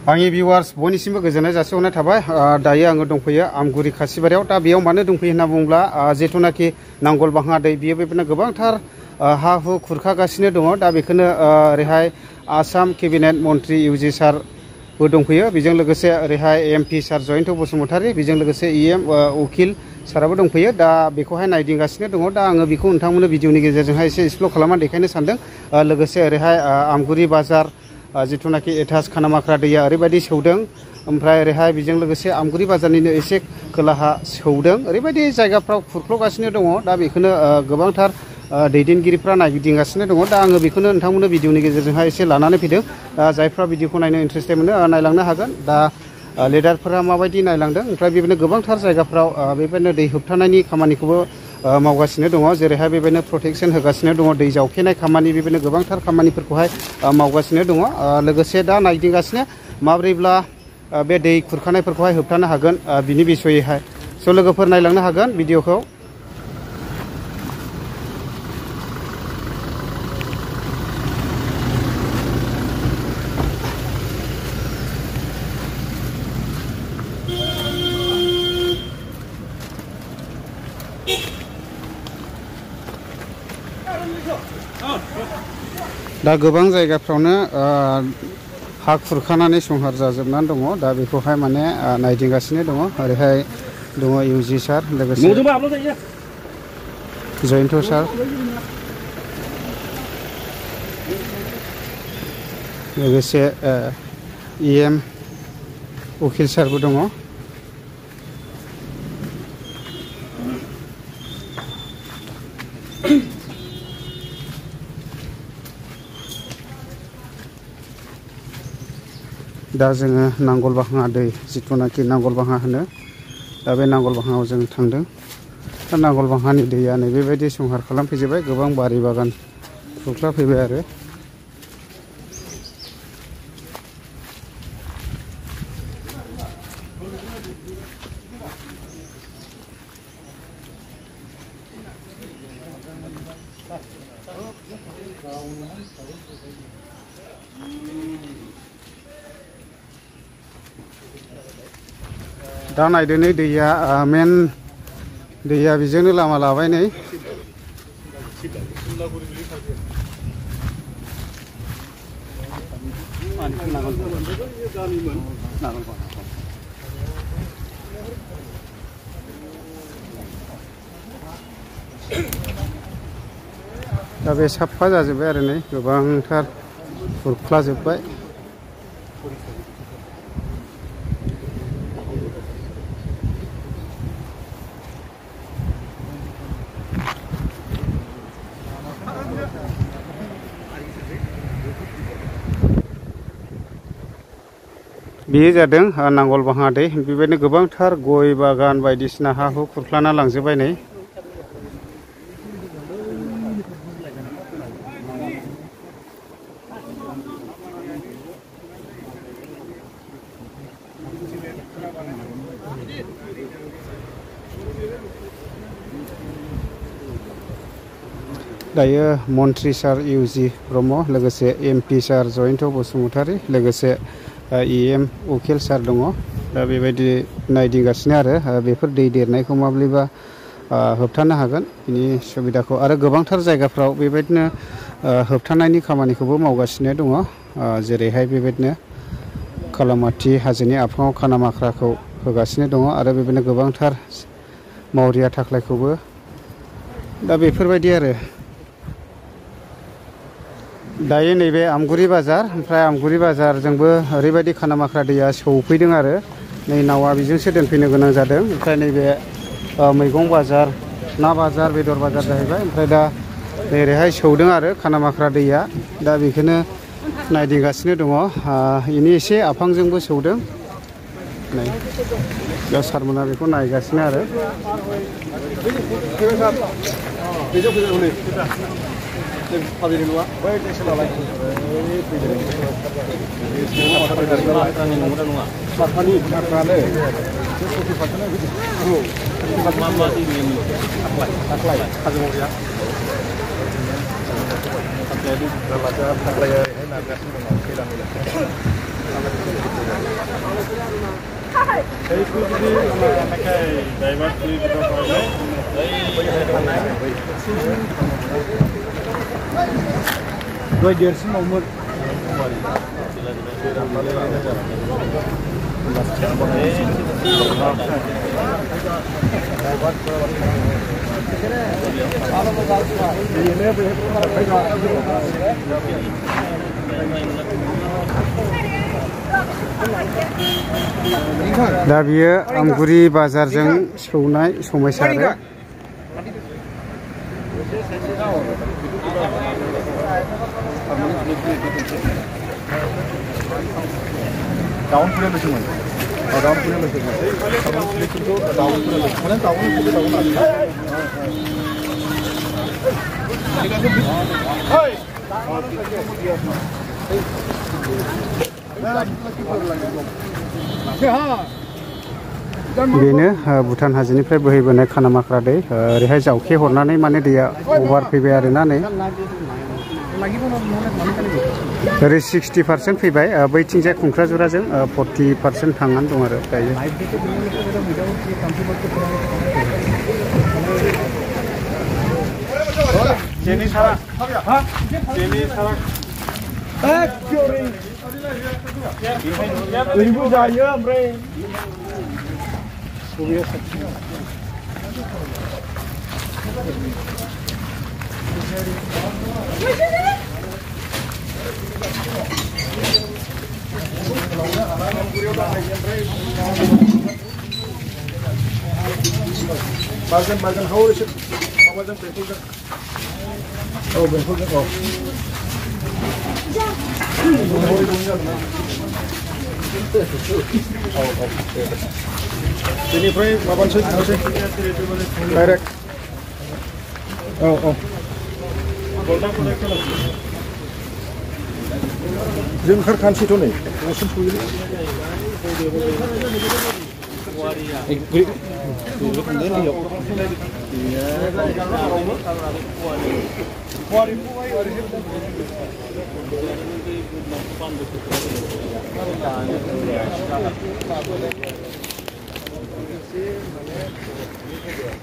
आंनि भिउवार्स बयनिसिमबो गोजोननाय जासिहरनाय थाबाय। दायो आङो दंफैयो आमगुरि खासिबारियाव। दा बेयाव मानो दंफैयो होनना बुङोब्ला जिथुनाखि नांगलबाङा दै बियो बेबायदिनो गोबांथार हा हु खुरखागासिनो दङ। दा बेखौनो ओरैहाय आसाम केबिनेट मन्त्रि इउजि सारबो दंफैयो, बेजों लोगोसे ओरैहाय एमपि सार जयन्त बसुमतारी, बेजों लोगोसे इएम उकिल साराबो दंफैयो। दा बेखौहाय नायदिंगासिनो दङ। दा आङो बेखौ नोंथांमोननो भिडिअनि गेजेरजोंहाय एसे एक्सप्लर खालामनानै देखायनो सानदों। लोगोसे ओरैहाय आमगुरि बाजार जिथुनाखि एटाच खानामाख्रा दैया ओरैबायदि सौदों, ओमफ्राय ओरैहाय बेजों लोगोसे आमगुरि बाजारनिनो एसे खोलाहा सौदों, ओरैबायदि जायगाफ्राव खुरख्ल'गासिनो दङ। दा बेखौनो गोबांथार दैदेनगिरिफ्रा नायगिदिंगासिनो दङ। दा आङो बेखौनो नोंथांमोननो भिडिअनि गेजेरजोंहाय एसे लानानै फैदों। जायफ्रा भिडिअखौ नायनो इन्टारेस्टेड मोनो नायलांनो हागोन। दा लिडारफोरा माबायदि नायलांदों, ओमफ्राय बेबायदिनो गोबांथार जायगाफ्राव बेबायदिनो दै होबथानायनि खामानिखौबो मावगासिनो दङ। जेरैहाय बेबायदिनो प्रटेकसन होगासिनो दङ, दै जावखेनाय खामानि, बेबायदिनो गोबांथार खामानिफोरखौहाय मावगासिनो दङ। लोगोसे दा नायदिंगासिनो माब्रैब्ला बे दै खुरखानायफोरखौहाय होबथानो हागोन बिनि बिसयैहाय। स' लोगोफोर नायलांनो हागोन भिडिअखौ। दा गोबां जायगाफ्रावनो हा खुरखानानै संहार जाजोबनानै दङ। दा बेखौहाय माने नायदिंगासिनो दङ। ओरैहाय दङ इउजि सार, लोगोसे जयन्त सार, लोगोसे इएम उकिल सारबो दङ। दा जोङो नांगलबाङा दै जिथुनाखि नांगलबाङा होनो, दा बे नांगलबाङायाव जों थांदों। दा नांगलबाङानि दैया नैबेबायदि संहार खालामफैजोबबाय, गोबां बारि बागान खुरख्लाफैबाय आरो। दा नायदो नै दैया मेन दैया बेजोंनो लामा लाबाय नै। दा बे साफा जाजोब्बाय आरो नै, गोबांथार खुरख्लाजोब्बाय। बेयो जादों नांगलबाङा दै। बेबायदिनो गोबांथार गय बागान बायदिसिना हा हु खुरख्लाना लांजोब्बाय नै। दायो मन्त्रि सार इउजि ब्रह्म, लोगोसे एमपि सार जयन्त बसुमतारी, लोगोसे इएम उकिल सार दङ। दा बेबायदि नायदिंगासिनो आरो बेफोर दै देरनायखौ माब्लाबा होबथानो हागोन बिनि सुबिदाखौ। आरो गोबांथार जायगाफ्राव बेबायदिनो होबथानायनि खामानिखौबो मावगासिनो दङ। जेरैहाय बेबायदिनो खालामाथि हाजोनि आफाङाव खानामाख्राखौ होगासिनो दङ, आरो बेबायदिनो गोबांथार मावरिया थाख्लायखौबो। दा बेफोरबायदि आरो। दायो नैबे आमगुरि बाजार, ओमफ्राय आमगुरि बाजारजोंबो ओरैबायदि खानामाख्रा दैया सौफैदों आरो नै नावा बेजोंसो दोनफैनो गोनां जादों। ओमफ्राय नैबे मैगं बाजार, ना बाजार, बेदर बाजार जाहैबाय। ओमफ्राय दा ओरैहाय सौदों आरो खानामाख्रा दैया। दा बेखौनो नायदिंगासिनो दङ। बेनि एसे आफांजोंबो सौदों नै। दा सारमोना बेखौ नायगासिनो आरो। Dua jersey nomor दा बियो आमगुरि बाजारजों सौनाय समायसारो daun punya mesin mana? Daun punya mesin mana? Daun punya mesin mana? Daun punya daun apa? Hei. बेनो भुटान हाजोनिफ्राय बोहैबोनाय खानामाक्रा दै ओरैहाय जावखे हरनानै माने दैया अभार फैबाय आरोना नै ओरै 60% फैबाय बैथिंजाय खुंख्राजुराजों 40% थांनानै दं आरो दायो जेनि सारा हा जेनि सारा ओरैबो जायो ओमफ्राय बाजन हाव एसे माबाजों बेंखलजों औ बेंखलजों औ बेनिफ्राय माबानोसै डाइरेक्ट औ औ जों ओंखारखानोसैथ' नै न'सिम सहैगोन